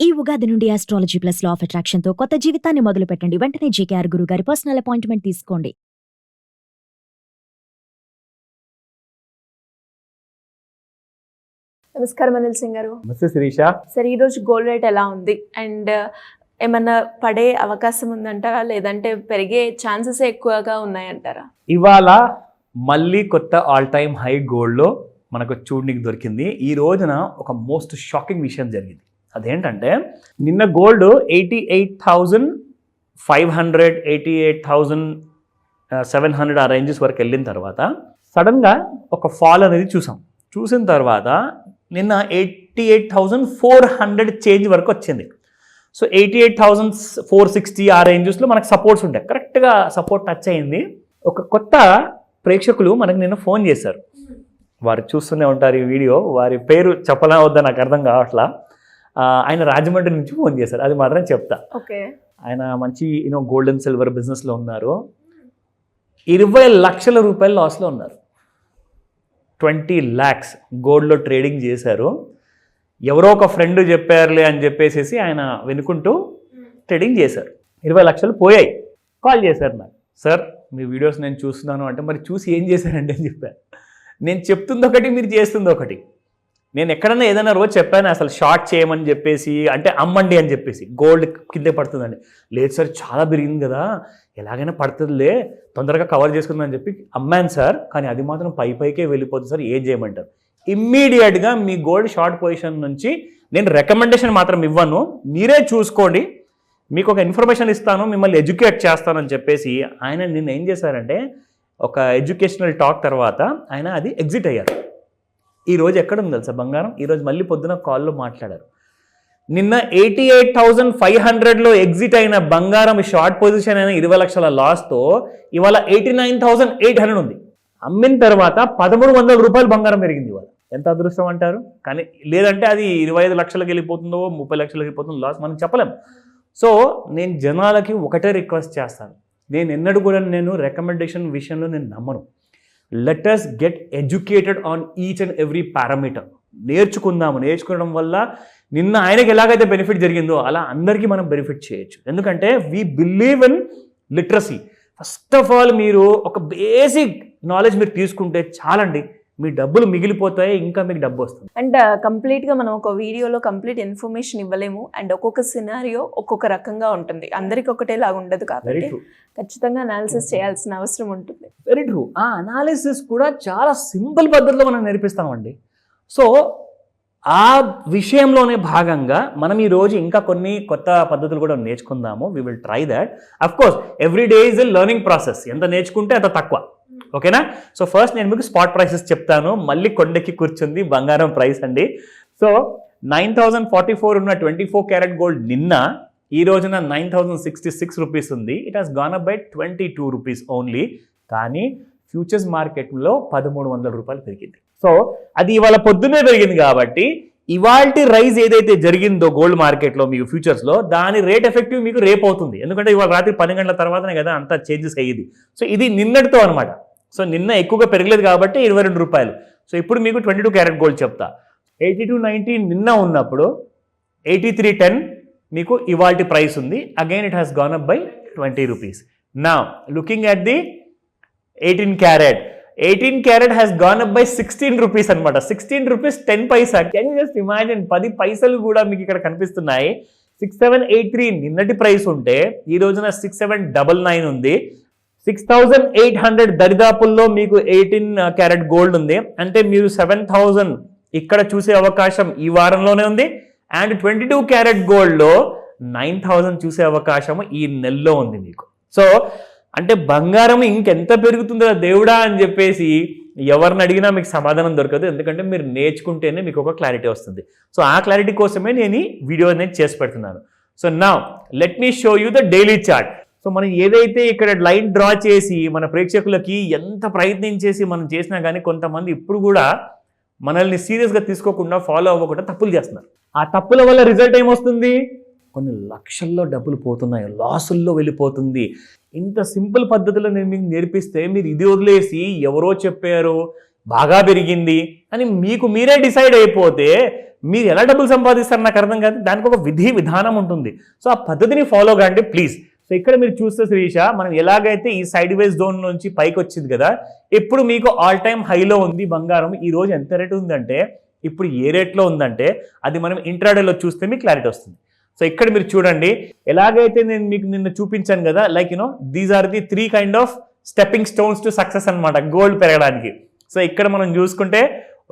ఈ ఉగాది నుండి astrology plus law of attraction తో కొత్త జీవితాన్ని మొదలు పెట్టండి. వెంటనే జేకేఆర్ గురువు గారి పర్సనల్ అపాయింట్మెంట్ తీసుకోండి. నమస్కారం అనిల్ సింగ్ గారు. నమస్తే శిరీష. సరే, ఈరోజు గోల్డ్ రేట్ ఎలా ఉంది అండ్ ఏమన్నా పడే అవకాశం ఉందంటారా, లేదంటే పెరిగే ఛాన్సెస్ ఎక్కువగా ఉన్నాయంటారా? ఇవాళ మళ్ళీ కొత్త ఆల్ టైమ్ హై గోల్డ్లో మనకు చూడడానికి దొరికింది. ఈ రోజున ఒక మోస్ట్ షాకింగ్ విషయం జరిగింది. అదేంటంటే నిన్న గోల్డ్ 88,500 88,700 ఆ రేంజెస్ వరకు వెళ్ళిన తర్వాత సడన్గా ఒక ఫాల్ అనేది చూసిన తర్వాత నిన్న 88,400 చేంజ్ వరకు వచ్చింది. సో 88,460 ఆ రేంజెస్లో మనకు సపోర్ట్స్ ఉంటాయి. కరెక్ట్గా సపోర్ట్ టచ్ అయింది. ఒక కొత్త ప్రేక్షకులు మనకు నిన్న ఫోన్ చేశారు. వారు చూస్తూనే ఉంటారు ఈ వీడియో. వారి పేరు చెప్పలా వద్దా నాకు అర్థం కావట్లా. ఆయన రాజమండ్రి నుంచి ఫోన్ చేశారు, అది మాత్రం చెప్తా. ఓకే. ఆయన మంచి గోల్డ్ అండ్ సిల్వర్ బిజినెస్లో ఉన్నారు. 20 లక్షల రూపాయల లాస్లో ఉన్నారు. 20 lakhs గోల్డ్లో ట్రేడింగ్ చేశారు. ఎవరో ఒక ఫ్రెండ్ చెప్పారులే అని చెప్పేసి ఆయన వెనుకుంటూ ట్రేడింగ్ చేశారు. 20 లక్షలు పోయాయి. కాల్ చేశారు నాకు, సార్ మీ వీడియోస్ నేను చూస్తున్నాను అంటే, మరి చూసి ఏం చేశారంటే అని చెప్పాను. నేను చెప్తుంది ఒకటి, మీరు చేస్తుంది ఒకటి. నేను ఎక్కడన్నా ఏదైనా రోజు చెప్పాను అసలు షార్ట్ చేయమని చెప్పేసి, అంటే అమ్మండి అని చెప్పేసి, గోల్డ్ కిందే పడుతుందండి. లేదు సార్ చాలా పెరిగింది కదా, ఎలాగైనా పడుతుందిలే, తొందరగా కవర్ చేసుకుందని చెప్పి అమ్మాను సార్. కానీ అది మాత్రం పైకే వెళ్ళిపోతుంది సార్, ఏం చేయమంటారు? ఇమ్మీడియట్గా మీ గోల్డ్ షార్ట్ పొజిషన్ నుంచి నేను రికమెండేషన్ మాత్రం ఇవ్వను, మీరే చూసుకోండి, మీకు ఒక ఇన్ఫర్మేషన్ ఇస్తాను, మిమ్మల్ని ఎడ్యుకేట్ చేస్తానని చెప్పేసి ఆయన నిన్న ఏం చేశారంటే, ఒక ఎడ్యుకేషనల్ టాక్ తర్వాత ఆయన అది ఎగ్జిట్ అయ్యారు. ఈరోజు ఎక్కడుంది తెలుసా బంగారం? ఈరోజు మళ్ళీ పొద్దున కాల్లో మాట్లాడారు. నిన్న 88,500లో ఎగ్జిట్ అయిన బంగారం షార్ట్ పొజిషన్ అయిన 20 లక్షల లాస్తో ఇవాళ 89,800 ఉంది. అమ్మిన తర్వాత 1,300 రూపాయలు బంగారం పెరిగింది ఇవాళ. ఎంత అదృష్టం అంటారు? కానీ లేదంటే అది 25 లక్షలకు వెళ్ళిపోతుందో 30 లక్షలకు వెళ్ళిపోతుందో లాస్ మనం చెప్పలేం. సో నేను జనాలకి ఒకటే రిక్వెస్ట్ చేస్తాను, నేను ఎన్నడూ కూడా నేను రికమెండేషన్ విషయంలో నేను నమ్మను. Let us get educated on each and every parameter. నేర్చుకోవడం వల్ల నిన్న ఆయనకి ఎలాగైతే బెనిఫిట్ జరిగిందో అలా అందరికీ మనం బెనిఫిట్ చేయొచ్చు. ఎందుకంటే we believe in literacy. First of all మీరు ఒక బేసిక్ నాలెడ్జ్ మీరు తీసుకుంటే చాలండి, మీ డబ్బులు మిగిలిపోతాయి, ఇంకా మీకు డబ్బు వస్తుంది. అండ్ కంప్లీట్గా మనం ఒక వీడియోలో కంప్లీట్ ఇన్ఫర్మేషన్ ఇవ్వలేము. అండ్ ఒక్కొక్క సినారియో ఒక్కొక్క రకంగా ఉంటుంది, అందరికి ఒకటేలాగా ఉండదు. కాబట్టి ఖచ్చితంగా అనాలిసిస్ చేయాల్సిన అవసరం ఉంటుంది. Very true. ఆ అనాలిసిస్ కూడా చాలా సింపుల్ పద్ధతిలో మనం నేర్పిస్తామండి. సో ఆ విషయంలోనే భాగంగా మనం ఈరోజు ఇంకా కొన్ని కొత్త పద్ధతులు కూడా నేర్చుకుందాము. We will try that. Of course every day is a learning process. ఎంత నేర్చుకుంటే అంత తక్కువ. ఓకేనా? సో ఫస్ట్ నేను మీకు స్పాట్ ప్రైసెస్ చెప్తాను. మళ్ళీ కొండెక్కి కూర్చుంది బంగారం ప్రైస్ అండి. సో 9,044 ఉన్న 24 క్యారెట్ గోల్డ్ నిన్న ఈ రోజున 9,066 రూపీస్ ఉంది. It has gone up by 22 rupees only. కానీ ఫ్యూచర్స్ మార్కెట్లో 1,300 రూపాయలు పెరిగింది. సో అది ఇవాళ పొద్దున్నే పెరిగింది కాబట్టి ఇవాల్టి రైజ్ ఏదైతే జరిగిందో గోల్డ్ మార్కెట్లో మీకు ఫ్యూచర్స్లో, దాని రేట్ ఎఫెక్టివ్ మీకు రేపు అవుతుంది. ఎందుకంటే ఇవాళ రాత్రి 10 గంటల తర్వాతనే కదా అంతా చేంజెస్ అయ్యింది. సో ఇది నిన్నటితో అనమాట. సో నిన్న ఎక్కువగా పెరగలేదు కాబట్టి 22 రూపాయలు. సో ఇప్పుడు మీకు 22 క్యారెట్ గోల్డ్ చెప్తా. 8290 నిన్న ఉన్నప్పుడు 8310 మీకు ఇవాల్టి ప్రైస్ ఉంది. Again it has gone up by 20 rupees. Now looking at the 18 carrot has gone up by 16 rupees అనమాట. 16 rupees 10 Paisa. Can you just imagine? 10 పైసలు కూడా మీకు ఇక్కడ కనిపిస్తున్నాయి. 6783 నిన్నటి ప్రైస్ ఉంటే ఈ రోజున 6799 ఉంది. 6,800 దరిదాపుల్లో మీకు 18 క్యారెట్ గోల్డ్ ఉంది. అంటే మీరు 7,000 ఇక్కడ చూసే అవకాశం ఈ వారంలోనే ఉంది. అండ్ 22 క్యారెట్ గోల్డ్లో 9,000 చూసే అవకాశం ఈ నెలలో ఉంది మీకు. సో అంటే బంగారం ఇంకెంత పెరుగుతుందో దేవుడా అని చెప్పేసి ఎవరిని అడిగినా మీకు సమాధానం దొరకదు. ఎందుకంటే మీరు నేర్చుకుంటేనే మీకు ఒక క్లారిటీ వస్తుంది. సో ఆ క్లారిటీ కోసమే నేను ఈ వీడియో అనేది చేసి పెడుతున్నాను. So now let me show you the daily chart. So మనం ఏదైతే ఇక్కడ లైన్ డ్రా చేసి మన ప్రేక్షకులకి ఎంత ప్రయత్నించేసి మనం చేసినా కానీ కొంతమంది ఇప్పుడు కూడా మనల్ని సీరియస్గా తీసుకోకుండా ఫాలో అవ్వకుండా తప్పులు చేస్తున్నారు. ఆ తప్పుల వల్ల రిజల్ట్ ఏమొస్తుంది? కొన్ని లక్షల్లో డబ్బులు పోతున్నాయి, లాసుల్లో వెళ్ళిపోతుంది. ఇంత సింపుల్ పద్ధతిలో నేను మీకు నేర్పిస్తే మీరు ఇది వదిలేసి ఎవరో చెప్పారు బాగా పెరిగింది అని మీకు మీరే డిసైడ్ అయిపోతే మీరు ఎలా డబ్బులు సంపాదిస్తారు నాకు అర్థం కాదు. దానికి ఒక విధి విధానం ఉంటుంది. సో ఆ పద్ధతిని ఫాలో కాండి ప్లీజ్. సో ఇక్కడ మీరు చూస్తే శిరీష, మనం ఎలాగైతే ఈ సైడ్ వేస్ జోన్ నుంచి పైకి వచ్చింది కదా, ఇప్పుడు మీకు ఆల్ టైమ్ హైలో ఉంది బంగారం. ఈ రోజు ఎంత రేట్ ఉందంటే, ఇప్పుడు ఏ రేట్లో ఉందంటే అది మనం ఇంట్రాడేలో చూస్తే మీకు క్లారిటీ వస్తుంది. సో ఇక్కడ మీరు చూడండి, ఎలాగైతే నేను మీకు నిన్న చూపించాను కదా, like these are the 3 kind of stepping stones to success అనమాట గోల్డ్ పెరగడానికి. సో ఇక్కడ మనం చూసుకుంటే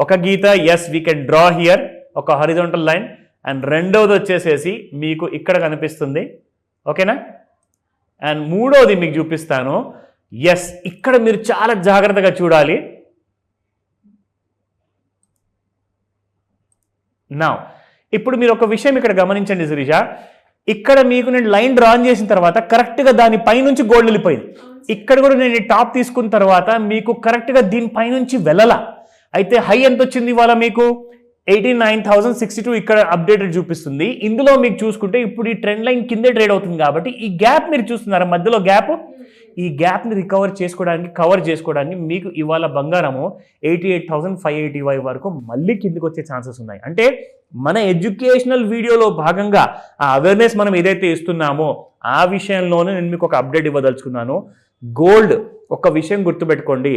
ఒక గీత, as we can draw here ఒక హారిజాంటల్ లైన్, అండ్ రెండవది వచ్చేసేసి మీకు ఇక్కడ కనిపిస్తుంది, ఓకేనా. అండ్ మూడోది మీకు చూపిస్తాను, ఎస్ ఇక్కడ మీరు చాలా జాగ్రత్తగా చూడాలి. నా ఇప్పుడు మీరు ఒక విషయం ఇక్కడ గమనించండి శిరీష, ఇక్కడ మీకు నేను లైన్ డ్రాన్ చేసిన తర్వాత కరెక్ట్గా దాని పైనుంచి గోల్డ్ వెళ్ళిపోయింది. ఇక్కడ కూడా నేను ఈ టాప్ తీసుకున్న తర్వాత మీకు కరెక్ట్గా దీనిపై నుంచి వెళ్ళాల. అయితే హై ఎంత వచ్చింది ఇవాళ మీకు 89,062 ఇక్కడ అప్డేటెడ్ చూపిస్తుంది. ఇందులో మీకు చూసుకుంటే ఇప్పుడు ఈ ట్రెండ్ లైన్ కిందే ట్రేడ్ అవుతుంది కాబట్టి ఈ గ్యాప్ మీరు చూస్తున్నారా మధ్యలో గ్యాప్, ఈ గ్యాప్ని కవర్ చేసుకోవడానికి మీకు ఇవాళ బంగారము 88,585 వరకు మళ్ళీ కిందికి వచ్చే ఛాన్సెస్ ఉన్నాయి. అంటే మన ఎడ్యుకేషనల్ వీడియోలో భాగంగా ఆ అవేర్నెస్ మనం ఏదైతే ఇస్తున్నామో ఆ విషయంలోనే నేను మీకు ఒక అప్డేట్ ఇవ్వదలుచుకున్నాను. గోల్డ్ ఒక విషయం గుర్తుపెట్టుకోండి,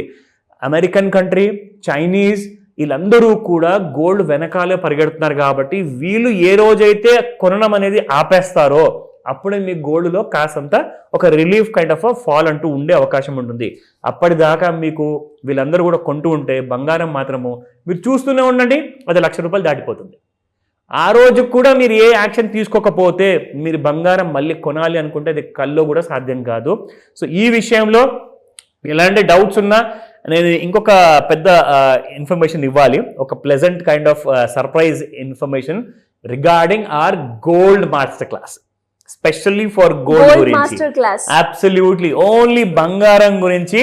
అమెరికన్ కంట్రీ, చైనీస్, వీళ్ళందరూ కూడా గోల్డ్ వెనకాలే పరిగెడుతున్నారు కాబట్టి వీళ్ళు ఏ రోజైతే కొనడం అనేది ఆపేస్తారో అప్పుడే మీ గోల్డ్లో కాసంత ఒక రిలీఫ్ కైండ్ ఆఫ్ ఫాల్ అంటూ ఉండే అవకాశం ఉంటుంది. అప్పటిదాకా మీకు వీళ్ళందరూ కూడా కొంటూ ఉంటే బంగారం మాత్రము మీరు చూస్తూనే ఉండండి, అది ₹1,00,000 దాటిపోతుంది. ఆ రోజు కూడా మీరు ఏ యాక్షన్ తీసుకోకపోతే మీరు బంగారం మళ్ళీ కొనాలి అనుకుంటే అది కల్లో కూడా సాధ్యం కాదు. సో ఈ విషయంలో ఎలాంటి డౌట్స్ ఉన్నా నేను ఇంకొక పెద్ద ఇన్ఫర్మేషన్ ఇవ్వాలి, ఒక pleasant kind of surprise information regarding our gold master class, specially for gold గురించి. మాస్టర్ క్లాస్ అబ్సల్యూట్లీ ఓన్లీ బంగారం గురించి,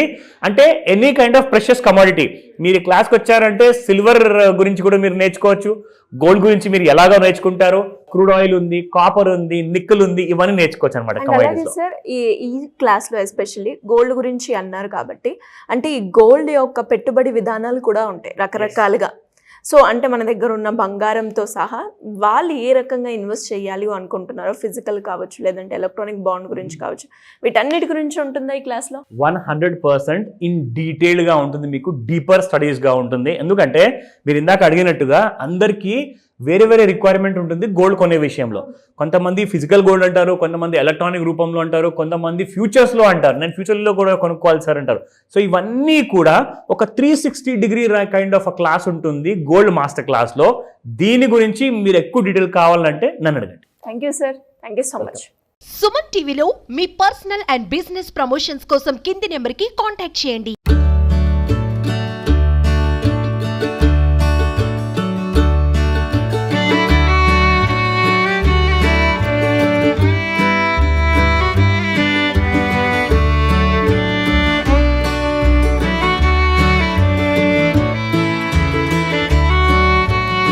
అంటే any kind of precious commodity. మీరు క్లాస్కి వచ్చారంటే సిల్వర్ గురించి కూడా మీరు నేర్చుకోవచ్చు, గోల్డ్ గురించి మీరు ఎలాగో నేర్చుకుంటారు, క్రూడ్ ఆయిల్ ఉంది, కాపర్ ఉంది, నిక్కల్ ఉంది, ఇవన్నీ నేర్చుకోవచ్చు అనమాట. అలాగే సార్ ఈ క్లాస్ లో ఎస్పెషల్లీ గోల్డ్ గురించి అన్నారు కాబట్టి, అంటే ఈ గోల్డ్ యొక్క పెట్టుబడి విధానాలు కూడా ఉంటాయి రకరకాలుగా. సో అంటే మన దగ్గర ఉన్న బంగారంతో సహా వాళ్ళు ఏ రకంగా ఇన్వెస్ట్ చేయాలి అనుకుంటున్నారో, ఫిజికల్ కావచ్చు లేదంటే ఎలక్ట్రానిక్ బాండ్ గురించి కావచ్చు, వీటన్నిటి గురించి ఉంటుందా ఈ క్లాస్లో? 100% ఇన్ డీటెయిల్గా ఉంటుంది, మీకు డీపర్ స్టడీస్గా ఉంటుంది. ఎందుకంటే మీరు ఇందాక అడిగినట్టుగా అందరికీ వేరే వేరే రిక్వైర్మెంట్ ఉంటుంది గోల్డ్ కొనే విషయంలో. కొంతమంది ఫిజికల్ గోల్డ్ అంటారు, కొంతమంది ఎలక్ట్రానిక్ రూపంలో అంటారు, కొంతమంది ఫ్యూచర్స్లో అంటారు, నేను ఫ్యూచర్లో కూడా కొనుక్కోవాలి సార్ అంటారు. సో ఇవన్నీ కూడా ఒక 360 డిగ్రీ కైండ్ ఆఫ్ క్లాస్ ఉంటుంది గోల్డ్ మాస్టర్ క్లాస్లో. దీని గురించి మీరు ఎక్కువ డీటెయిల్ కావాలంటే నన్ను అడగండి. Thank you sir, thank you so much. Suman టీవీలో మీ పర్సనల్ అండ్ బిజినెస్ ప్రమోషన్స్ కోసం కింది నెంబర్కి కాంటాక్ట్ చేయండి.